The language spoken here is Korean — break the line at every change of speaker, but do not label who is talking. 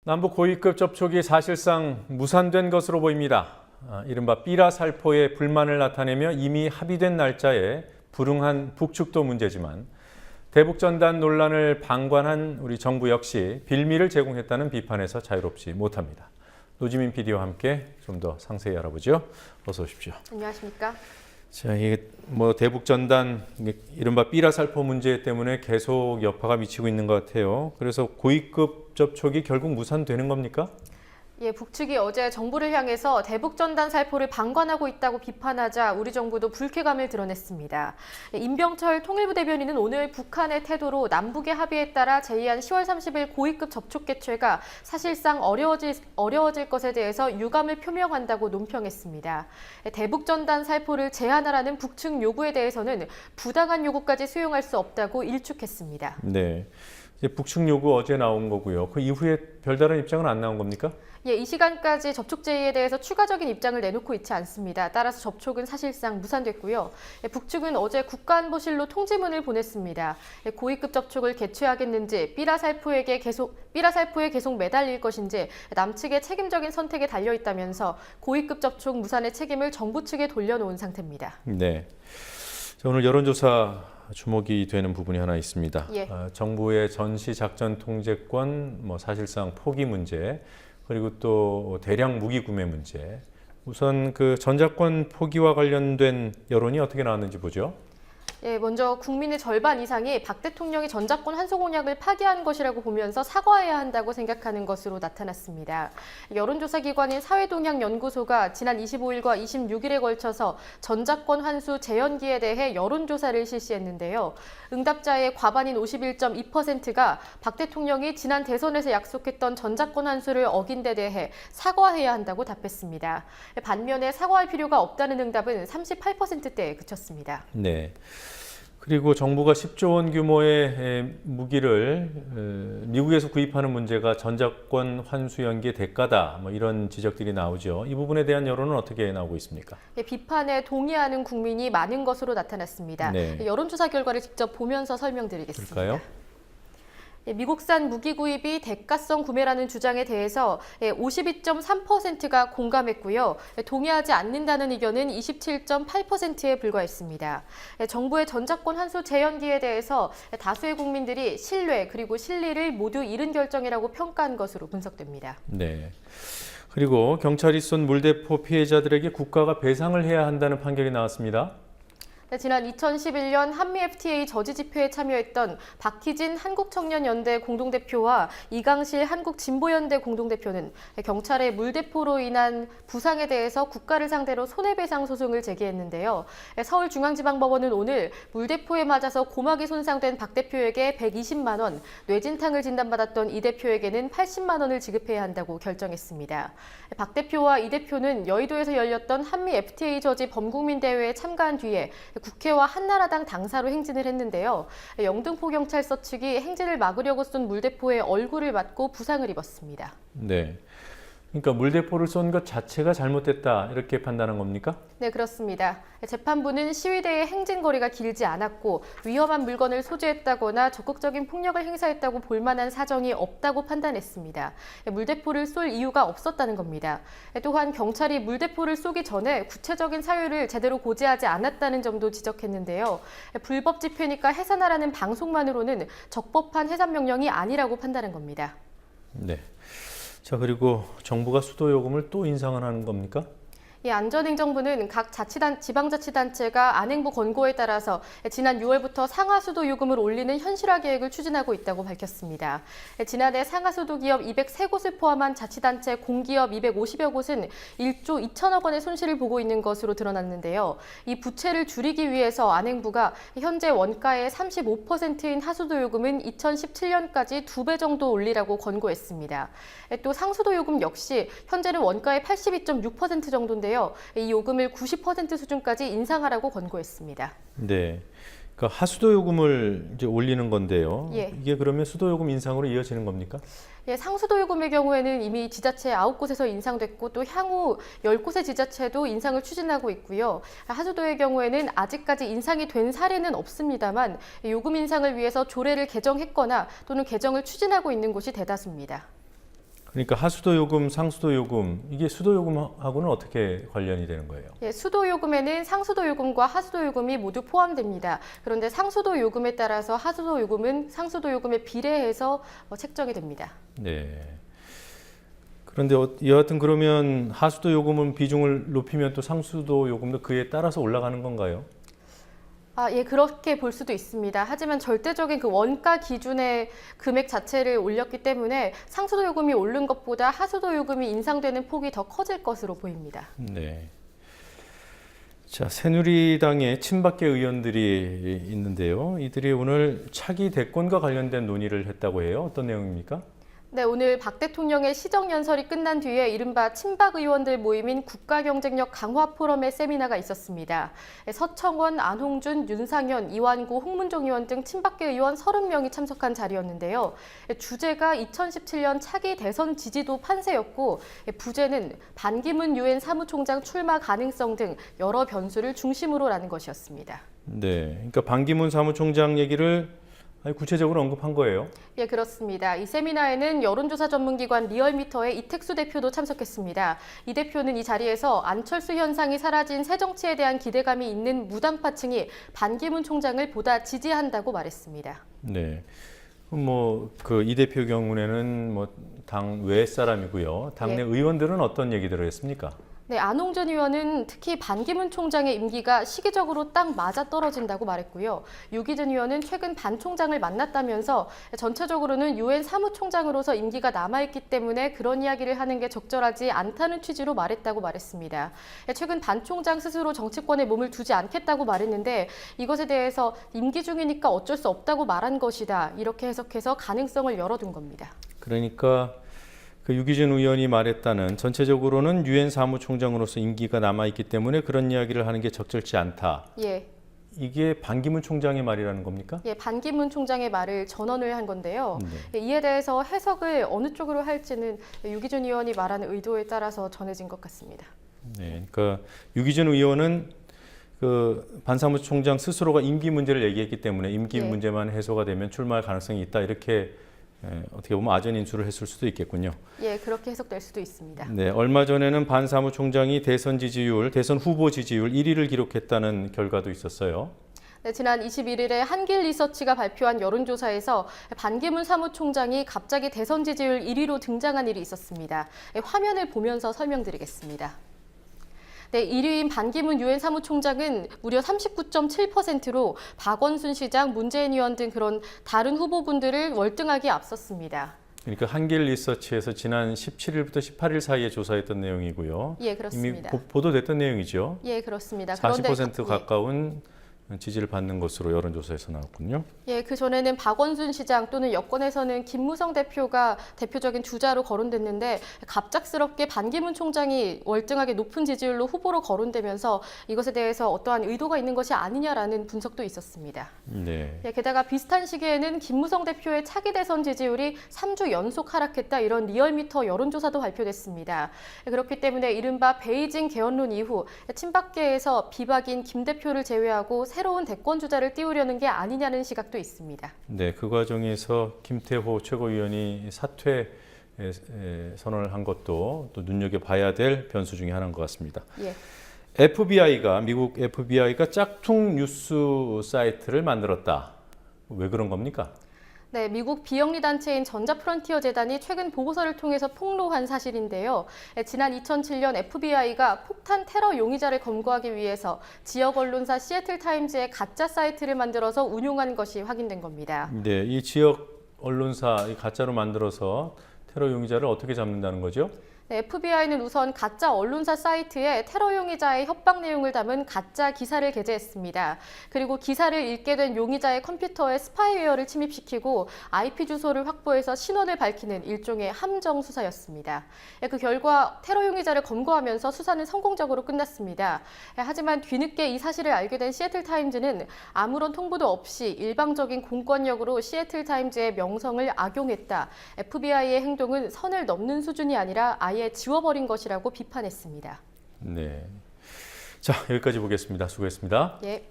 남북 고위급 접촉이 사실상 무산된 것으로 보입니다. 이른바 삐라 살포의 불만을 나타내며 이미 합의된 날짜에 불응한 북측도 문제지만 대북전단 논란을 방관한 우리 정부 역시 빌미를 제공했다는 비판에서 자유롭지 못합니다. 노지민 PD와 함께 좀 더 상세히 알아보죠. 어서 오십시오.
안녕하십니까?
자, 이게 대북전단 이른바 삐라 살포 문제 때문에 계속 여파가 미치고 있는 것 같아요. 그래서 고위급 접촉이 결국 무산되는 겁니까?
예, 북측이 어제 정부를 향해서 대북전단 살포를 방관하고 있다고 비판하자 우리 정부도 불쾌감을 드러냈습니다. 임병철 통일부 대변인은 오늘 북한의 태도로 남북의 합의에 따라 제의한 10월 30일 고위급 접촉 개최가 사실상 어려워질 것에 대해서 유감을 표명한다고 논평했습니다. 대북전단 살포를 제한하라는 북측 요구에 대해서는 부당한 요구까지 수용할 수 없다고 일축했습니다.
네, 이제 북측 요구 어제 나온 거고요. 그 이후에 별다른 입장은 안 나온 겁니까?
예, 이 시간까지 접촉 제의에 대해서 추가적인 입장을 내놓고 있지 않습니다. 따라서 접촉은 사실상 무산됐고요. 북측은 어제 국가안보실로 통지문을 보냈습니다. 고위급 접촉을 개최하겠는지, 삐라 살포에 계속 매달릴 것인지 남측의 책임적인 선택에 달려 있다면서 고위급 접촉 무산의 책임을 정부 측에 돌려놓은 상태입니다.
네. 자, 오늘 여론조사 주목이 되는 부분이 하나 있습니다.
예.
정부의 전시 작전 통제권, 사실상 포기 문제, 그리고 또 대량 무기 구매 문제. 우선 그 전작권 포기와 관련된 여론이 어떻게 나왔는지 보죠.
예, 먼저 국민의 절반 이상이 박 대통령이 전작권 환수 공약을 파기한 것이라고 보면서 사과해야 한다고 생각하는 것으로 나타났습니다. 여론조사 기관인 사회동향연구소가 지난 25일과 26일에 걸쳐서 전작권 환수 재연기에 대해 여론조사를 실시했는데요. 응답자의 과반인 51.2%가 박 대통령이 지난 대선에서 약속했던 전작권 환수를 어긴 데 대해 사과해야 한다고 답했습니다. 반면에 사과할 필요가 없다는 응답은 38%대에 그쳤습니다.
네. 그리고 정부가 10조 원 규모의 무기를 미국에서 구입하는 문제가 전작권 환수 연기의 대가다. 이런 지적들이 나오죠. 이 부분에 대한 여론은 어떻게 나오고 있습니까?
비판에 동의하는 국민이 많은 것으로 나타났습니다.
네.
여론조사 결과를 직접 보면서 설명드리겠습니다.
그럴까요?
미국산 무기 구입이 대가성 구매라는 주장에 대해서 52.3%가 공감했고요. 동의하지 않는다는 의견은 27.8%에 불과했습니다. 정부의 전작권 환수 재연기에 대해서 다수의 국민들이 신뢰 그리고 실리를 모두 잃은 결정이라고 평가한 것으로 분석됩니다.
네. 그리고 경찰이 쏜 물대포 피해자들에게 국가가 배상을 해야 한다는 판결이 나왔습니다.
지난 2011년 한미 FTA 저지 집회에 참여했던 박희진 한국청년연대 공동대표와 이강실 한국진보연대 공동대표는 경찰의 물대포로 인한 부상에 대해서 국가를 상대로 손해배상 소송을 제기했는데요. 서울중앙지방법원은 오늘 물대포에 맞아서 고막이 손상된 박 대표에게 120만 원, 뇌진탕을 진단받았던 이 대표에게는 80만 원을 지급해야 한다고 결정했습니다. 박 대표와 이 대표는 여의도에서 열렸던 한미 FTA 저지 범국민대회에 참가한 뒤에 국회와 한나라당 당사로 행진을 했는데요. 영등포경찰서 측이 행진을 막으려고 쏜 물대포에 얼굴을 맞고 부상을 입었습니다.
네. 그러니까 물대포를 쏜 것 자체가 잘못됐다 이렇게 판단한 겁니까?
네, 그렇습니다. 재판부는 시위대의 행진거리가 길지 않았고 위험한 물건을 소지했다거나 적극적인 폭력을 행사했다고 볼 만한 사정이 없다고 판단했습니다. 물대포를 쏠 이유가 없었다는 겁니다. 또한 경찰이 물대포를 쏘기 전에 구체적인 사유를 제대로 고지하지 않았다는 점도 지적했는데요. 불법 집회니까 해산하라는 방송만으로는 적법한 해산 명령이 아니라고 판단한 겁니다.
네. 자, 그리고 정부가 수도 요금을 또 인상을 하는 겁니까?
안전행정부는 각 지방자치단체가 안행부 권고에 따라서 지난 6월부터 상하수도 요금을 올리는 현실화 계획을 추진하고 있다고 밝혔습니다. 지난해 상하수도 기업 203곳을 포함한 자치단체 공기업 250여 곳은 1조 2천억 원의 손실을 보고 있는 것으로 드러났는데요. 이 부채를 줄이기 위해서 안행부가 현재 원가의 35%인 하수도 요금은 2017년까지 2배 정도 올리라고 권고했습니다. 또 상수도 요금 역시 현재는 원가의 82.6% 정도인데 이 요금을 90% 수준까지 인상하라고 권고했습니다.
네, 그러니까 하수도 요금을 이제 올리는 건데요.
예.
이게 그러면 수도 요금 인상으로 이어지는 겁니까?
예, 상수도 요금의 경우에는 이미 지자체 9곳에서 인상됐고 또 향후 10곳의 지자체도 인상을 추진하고 있고요. 하수도의 경우에는 아직까지 인상이 된 사례는 없습니다만 요금 인상을 위해서 조례를 개정했거나 또는 개정을 추진하고 있는 곳이 대다수입니다.
그러니까 하수도 요금, 상수도 요금 이게 수도 요금하고는 어떻게 관련이 되는 거예요?
예, 수도 요금에는 상수도 요금과 하수도 요금이 모두 포함됩니다. 그런데 상수도 요금에 따라서 하수도 요금은 상수도 요금에 비례해서 책정이 됩니다.
네. 그런데 여하튼 그러면 하수도 요금은 비중을 높이면 또 상수도 요금도 그에 따라서 올라가는 건가요?
예, 그렇게 볼 수도 있습니다. 하지만 절대적인 그 원가 기준의 금액 자체를 올렸기 때문에 상수도 요금이 오른 것보다 하수도 요금이 인상되는 폭이 더 커질 것으로 보입니다.
네. 자, 새누리당의 친박계 의원들이 있는데요. 이들이 오늘 차기 대권과 관련된 논의를 했다고 해요. 어떤 내용입니까?
네, 오늘 박 대통령의 시정연설이 끝난 뒤에 이른바 친박 의원들 모임인 국가경쟁력 강화 포럼의 세미나가 있었습니다. 서청원, 안홍준, 윤상현, 이완구, 홍문종 의원 등 친박계 의원 30명이 참석한 자리였는데요. 주제가 2017년 차기 대선 지지도 판세였고 부제는 반기문 유엔 사무총장 출마 가능성 등 여러 변수를 중심으로라는 것이었습니다.
네, 그러니까 반기문 사무총장 얘기를 구체적으로 언급한 거예요.
예, 그렇습니다. 이 세미나에는 여론조사 전문기관 리얼미터의 이택수 대표도 참석했습니다. 이 대표는 이 자리에서 안철수 현상이 사라진 새 정치에 대한 기대감이 있는 무당파층이 반기문 총장을 보다 지지한다고 말했습니다.
네. 그 이 대표 경우에는 당 외 사람이고요. 당내 의원들은 어떤 얘기들을 했습니까?
네, 안홍준 의원은 특히 반기문 총장의 임기가 시기적으로 딱 맞아떨어진다고 말했고요. 유기준 의원은 최근 반 총장을 만났다면서 전체적으로는 유엔 사무총장으로서 임기가 남아있기 때문에 그런 이야기를 하는 게 적절하지 않다는 취지로 말했다고 말했습니다. 최근 반 총장 스스로 정치권에 몸을 두지 않겠다고 말했는데 이것에 대해서 임기 중이니까 어쩔 수 없다고 말한 것이다. 이렇게 해석해서 가능성을 열어둔 겁니다.
그러니까 그 유기준 의원이 말했다는 전체적으로는 유엔 사무총장으로서 임기가 남아있기 때문에 그런 이야기를 하는 게 적절치 않다.
예.
이게 반기문 총장의 말이라는 겁니까?
예, 반기문 총장의 말을 전언을 한 건데요.
네.
이에 대해서 해석을 어느 쪽으로 할지는 유기준 의원이 말하는 의도에 따라서 전해진 것 같습니다.
네, 그러니까 유기준 의원은 그 반사무총장 스스로가 임기 문제를 얘기했기 때문에 임기 문제만 해소가 되면 출마할 가능성이 있다 이렇게 어떻게 보면 아전 인수를 했을 수도 있겠군요.
예, 그렇게 해석될 수도 있습니다.
네, 얼마 전에는 반 사무총장이 대선 후보 지지율 1위를 기록했다는 결과도 있었어요.
네, 지난 21일에 한길 리서치가 발표한 여론조사에서 반기문 사무총장이 갑자기 대선 지지율 1위로 등장한 일이 있었습니다. 화면을 보면서 설명드리겠습니다. 네, 1위인 반기문 유엔 사무총장은 무려 39.7%로 박원순 시장, 문재인 의원 등 그런 다른 후보군들을 월등하게 앞섰습니다.
그러니까 한길 리서치에서 지난 17일부터 18일 사이에 조사했던 내용이고요.
예, 그렇습니다.
이미 보도됐던 내용이죠.
예, 그렇습니다.
40% 가까운 지지를 받는 것으로 여론조사에서 나왔군요.
예, 그 전에는 박원순 시장 또는 여권에서는 김무성 대표가 대표적인 주자로 거론됐는데 갑작스럽게 반기문 총장이 월등하게 높은 지지율로 후보로 거론되면서 이것에 대해서 어떠한 의도가 있는 것이 아니냐라는 분석도 있었습니다.
네.
예, 게다가 비슷한 시기에는 김무성 대표의 차기 대선 지지율이 3주 연속 하락했다 이런 리얼미터 여론조사도 발표됐습니다. 예, 그렇기 때문에 이른바 베이징 개헌론 이후 친박계에서 비박인 김 대표를 제외하고 새로운 대권 주자를 띄우려는 게 아니냐는 시각도 있습니다.
네, 그 과정에서 김태호 최고위원이 사퇴 선언을 한 것도 또 눈여겨봐야 될 변수 중에 하나인 것 같습니다.
예.
미국 FBI가 짝퉁 뉴스 사이트를 만들었다. 왜 그런 겁니까?
네, 미국 비영리 단체인 전자프론티어 재단이 최근 보고서를 통해서 폭로한 사실인데요. 지난 2007년 FBI가 폭탄 테러 용의자를 검거하기 위해서 지역 언론사 시애틀 타임즈의 가짜 사이트를 만들어서 운용한 것이 확인된 겁니다.
네, 이 지역 언론사 가짜로 만들어서 테러 용의자를 어떻게 잡는다는 거죠?
네, FBI는 우선 가짜 언론사 사이트에 테러 용의자의 협박 내용을 담은 가짜 기사를 게재했습니다. 그리고 기사를 읽게 된 용의자의 컴퓨터에 스파이웨어를 침입시키고 IP 주소를 확보해서 신원을 밝히는 일종의 함정 수사였습니다. 그 결과 테러 용의자를 검거하면서 수사는 성공적으로 끝났습니다. 하지만 뒤늦게 이 사실을 알게 된 시애틀 타임즈는 아무런 통보도 없이 일방적인 공권력으로 시애틀 타임즈의 명성을 악용했다. FBI의 행동은 선을 넘는 수준이 아니라 아예 지워버린 것이라고 비판했습니다.
네. 자, 여기까지 보겠습니다. 수고했습니다.
예.